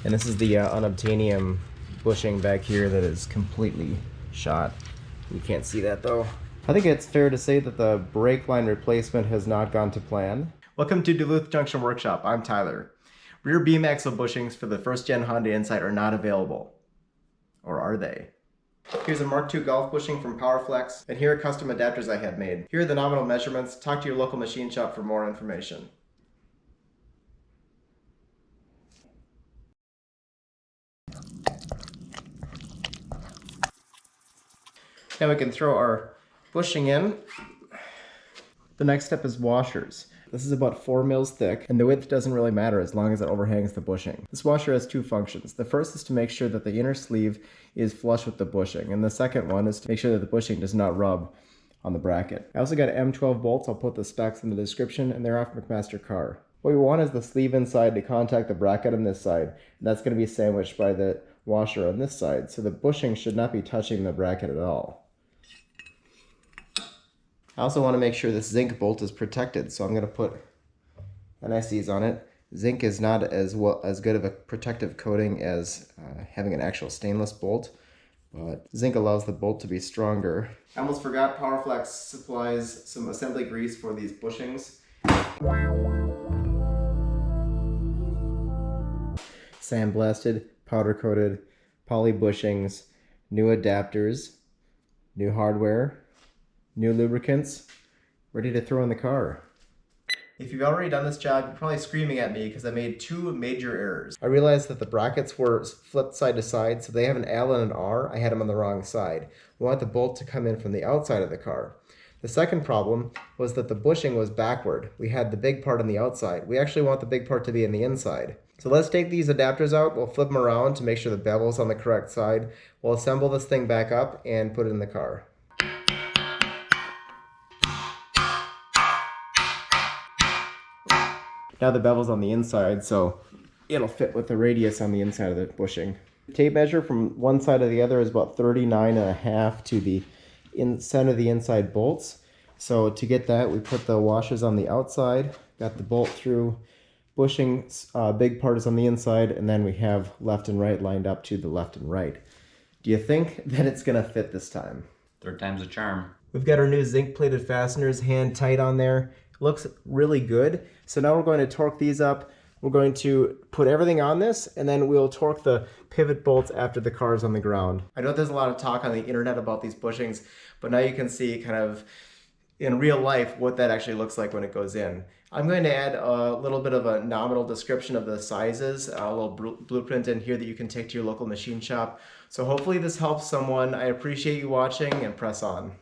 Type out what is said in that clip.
And this is the unobtainium bushing back here that is completely shot. You can't see that though. I think it's fair to say that the brake line replacement has not gone to plan. Welcome to Duluth Junction Workshop. I'm Tyler. Rear beam axle bushings for the first gen Honda Insight are not available. Or are they? Here's a Mark II Golf bushing from PowerFlex, and here are custom adapters I had made. Here are the nominal measurements. Talk to your local machine shop for more information. Now we can throw our bushing in. The next step is washers. This is about 4 mils thick, and the width doesn't really matter as long as it overhangs the bushing. This washer has 2 functions. The first is to make sure that the inner sleeve is flush with the bushing, and the second one is to make sure that the bushing does not rub on the bracket. I also got M12 bolts. I'll put the specs in the description, and they're off McMaster Carr. What we want is the sleeve inside to contact the bracket on this side, and that's going to be sandwiched by the washer on this side, so the bushing should not be touching the bracket at all. I also want to make sure this zinc bolt is protected, so I'm going to put NICs on it. Zinc is not as good of a protective coating as having an actual stainless bolt, but zinc allows the bolt to be stronger. I almost forgot, PowerFlex supplies some assembly grease for these bushings. Sandblasted, powder coated, poly bushings, new adapters, new hardware, new lubricants, ready to throw in the car. If you've already done this job, you're probably screaming at me because I made 2 major errors. I realized that the brackets were flipped side to side, so they have an L and an R. I had them on the wrong side. We want the bolt to come in from the outside of the car. The second problem was that the bushing was backward. We had the big part on the outside. We actually want the big part to be in the inside. So let's take these adapters out. We'll flip them around to make sure the bevel's on the correct side. We'll assemble this thing back up and put it in the car. Now the bevel's on the inside, so it'll fit with the radius on the inside of the bushing. The tape measure from one side to the other is about 39.5 to the center of the inside bolts. So to get that, we put the washers on the outside, got the bolt through, bushing big part is on the inside, and then we have left and right lined up to the left and right. Do you think that it's gonna fit this time? Third time's a charm. We've got our new zinc plated fasteners hand tight on there. Looks really good. So now we're going to torque these up. We're going to put everything on this, and then we'll torque the pivot bolts after the car is on the ground. I know there's a lot of talk on the internet about these bushings, but now you can see kind of in real life what that actually looks like when it goes in. I'm going to add a little bit of a nominal description of the sizes, a little blueprint in here that you can take to your local machine shop. So hopefully this helps someone. I appreciate you watching, and press on.